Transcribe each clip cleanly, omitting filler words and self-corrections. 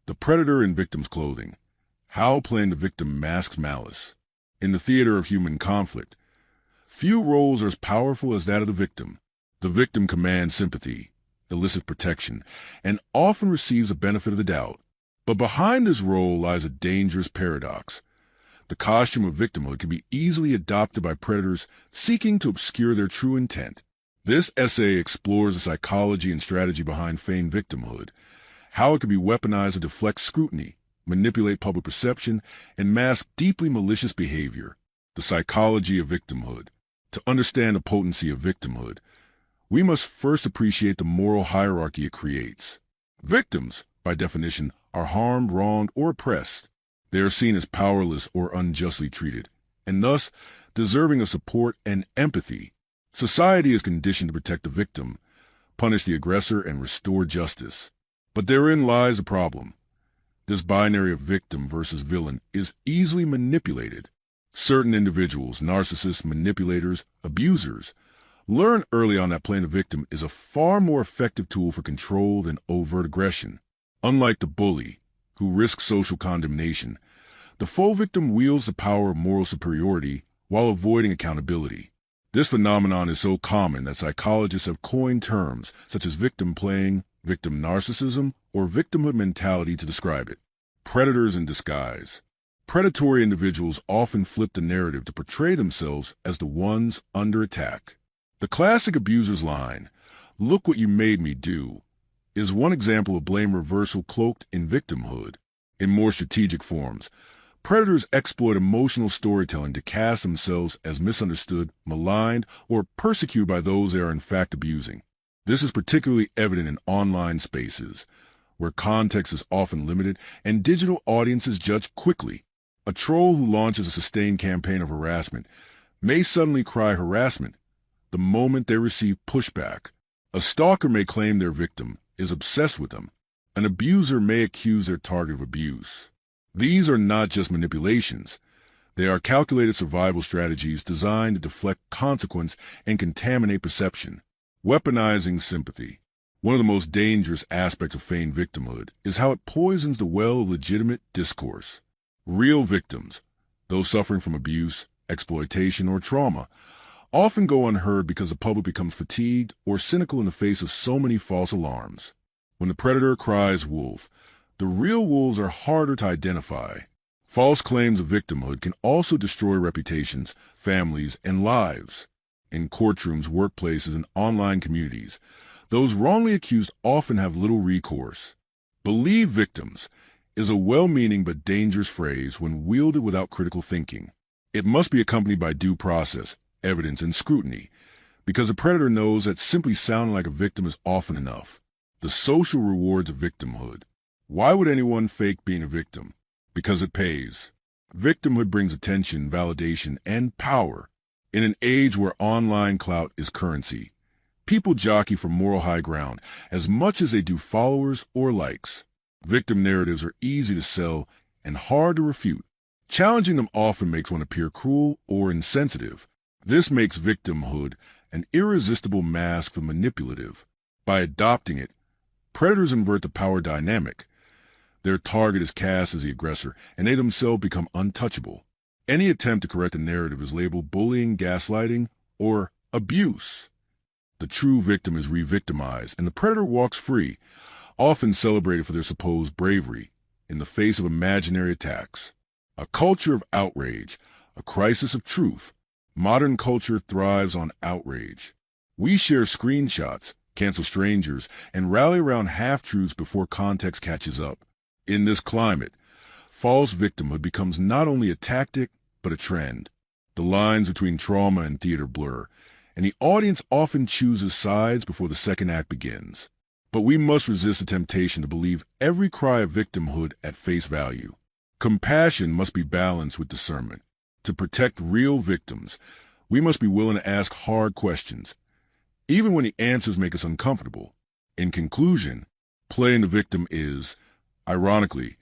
The predator in victim's clothing. How playing the victim masks malice. In the theater of human conflict, few roles are as powerful as that of the victim. The victim commands sympathy, elicits protection, and often receives the benefit of the doubt. But behind this role lies a dangerous paradox. The costume of victimhood can be easily adopted by predators seeking to obscure their true intent. This essay explores the psychology and strategy behind feigned victimhood, how it can be weaponized to deflect scrutiny, manipulate public perception, and mask deeply malicious behavior. The psychology of victimhood. To understand the potency of victimhood, we must first appreciate the moral hierarchy it creates. Victims, by definition, are harmed, wronged, or oppressed. They are seen as powerless or unjustly treated, and thus deserving of support and empathy. Society is conditioned to protect the victim, punish the aggressor, and restore justice. But therein lies the problem. This binary of victim versus villain is easily manipulated. Certain individuals, narcissists, manipulators, abusers, learn early on that playing the victim is a far more effective tool for control than overt aggression. Unlike the bully, who risks social condemnation, the faux victim wields the power of moral superiority while avoiding accountability. This phenomenon is so common that psychologists have coined terms such as victim playing, victim narcissism, or victimhood mentality to describe it. Predators in disguise. Predatory individuals often flip the narrative to portray themselves as the ones under attack. The classic abuser's line, "Look what you made me do," is one example of blame reversal cloaked in victimhood. In more strategic forms, predators exploit emotional storytelling to cast themselves as misunderstood, maligned, or persecuted by those they are in fact abusing. This is particularly evident in online spaces, where context is often limited and digital audiences judge quickly. A troll who launches a sustained campaign of harassment may suddenly cry harassment the moment they receive pushback. A stalker may claim their victim is obsessed with them. An abuser may accuse their target of abuse. These are not just manipulations. They are calculated survival strategies designed to deflect consequence and contaminate perception. Weaponizing sympathy. One of the most dangerous aspects of feigned victimhood is how it poisons the well of legitimate discourse. Real victims, those suffering from abuse, exploitation, or trauma, often go unheard because the public becomes fatigued or cynical in the face of so many false alarms. When the predator cries wolf, the real wolves are harder to identify. False claims of victimhood can also destroy reputations, families, and lives. In courtrooms, workplaces, and online communities, those wrongly accused often have little recourse. Believe victims is a well-meaning but dangerous phrase when wielded without critical thinking. It must be accompanied by due process, evidence, and scrutiny, because the predator knows that simply sounding like a victim is often enough. The social rewards of victimhood. Why would anyone fake being a victim? Because it pays. Victimhood brings attention, validation, and power. In an age where online clout is currency, people jockey for moral high ground as much as they do followers or likes. Victim narratives are easy to sell and hard to refute. Challenging them often makes one appear cruel or insensitive. This makes victimhood an irresistible mask for manipulative. By adopting it, predators invert the power dynamic. Their target is cast as the aggressor, and they themselves become untouchable. Any attempt to correct a narrative is labeled bullying, gaslighting, or abuse. The true victim is re-victimized, and the predator walks free, often celebrated for their supposed bravery in the face of imaginary attacks. A culture of outrage, a crisis of truth. Modern culture thrives on outrage. We share screenshots, cancel strangers, and rally around half-truths before context catches up. In this climate, false victimhood becomes not only a tactic, but a trend. The lines between trauma and theater blur, and the audience often chooses sides before the second act begins. But we must resist the temptation to believe every cry of victimhood at face value. Compassion must be balanced with discernment. To protect real victims, we must be willing to ask hard questions, even when the answers make us uncomfortable. In conclusion, playing the victim is, ironically,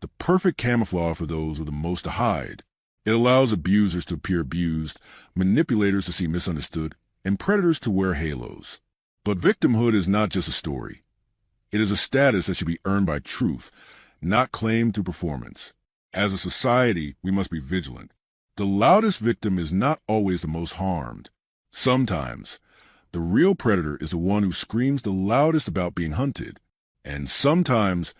the perfect camouflage for those with the most to hide. It allows abusers to appear abused, manipulators to seem misunderstood, and predators to wear halos. But victimhood is not just a story. It is a status that should be earned by truth, not claimed through performance. As a society, we must be vigilant. The loudest victim is not always the most harmed. Sometimes, the real predator is the one who screams the loudest about being hunted. And sometimes,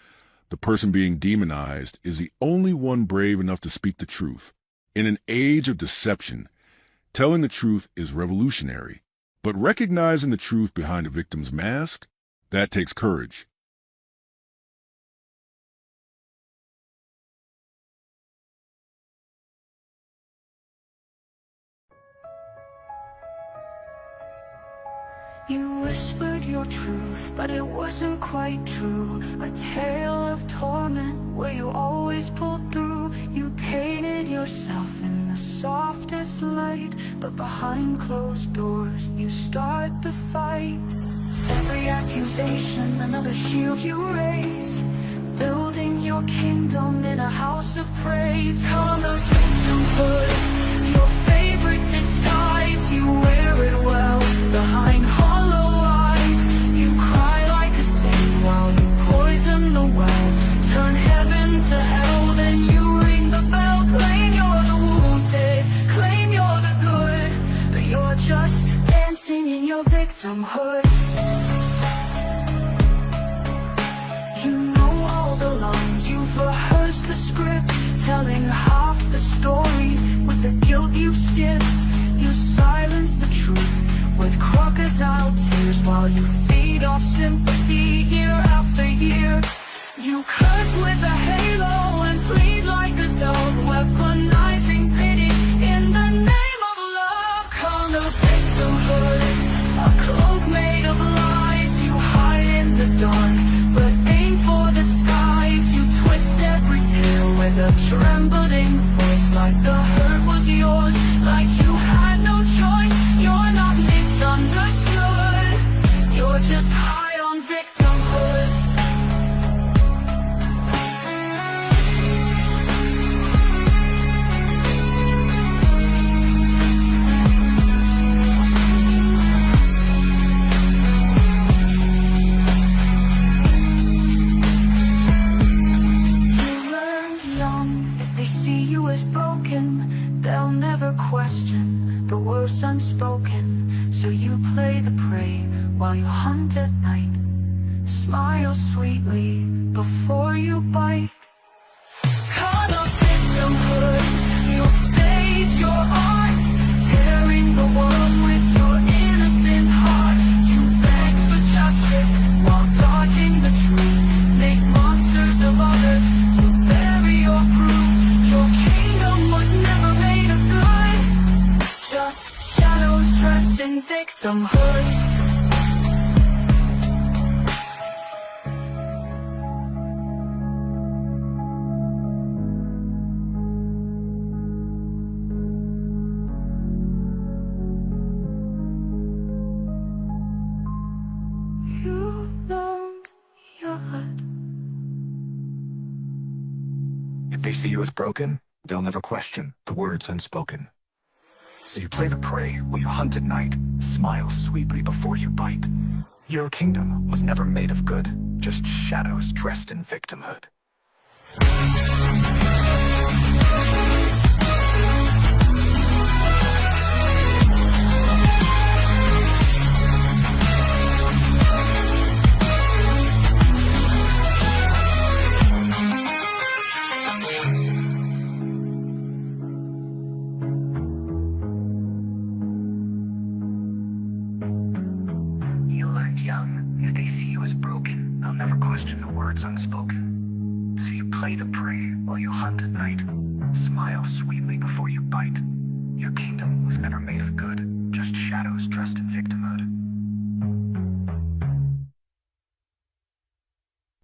the person being demonized is the only one brave enough to speak the truth. In an age of deception, telling the truth is revolutionary. But recognizing the truth behind a victim's mask, that takes courage. You whispered your truth, but it wasn't quite true. A tale of torment where you always pulled through. You painted yourself in the softest light, but behind closed doors you start the fight. Every accusation, another shield you raise, building your kingdom in a house of praise. Call the victimhood your favorite disguise. You wear it well behind hollow eyes. You cry like a saint while you poison the well. Turn heaven to hell, then you ring the bell. Claim you're the wounded, claim you're the good, but you're just dancing in your victimhood. You know all the lines, you've rehearsed the script, telling half the story with the guilt you've skipped. You silence the truth with crocodile tears while you feed off sympathy year after year. You curse with a halo and plead like a dove, weaponizing pity in the name of love. Call of victimhood, a cloak made of lies. You hide in the dark, but aim for the skies. You twist every tale with a trembling voice, like the hurt was yours, like you had no choice. You're not misunderstood, you're just high on victimhood. They'll never question the words unspoken. So you play the prey while you hunt at night. Smile sweetly before you bite. Caught up victimhood, you'll stage your art, tearing the world with your innocent heart. You beg for justice while dodging the truth. Make monsters of others to bury your proof. Your kingdom was never made of good, just shadows dressed in victimhood. You know your heart. If they see you as broken, they'll never question the words unspoken. So you play the prey while you hunt at night. Smile sweetly before you bite. Your kingdom was never made of good, just shadows dressed in victimhood. If they see you as broken, they'll never question the words unspoken. So you play the prey while you hunt at night. Smile sweetly before you bite. Your kingdom was never made of good, just shadows dressed in victimhood.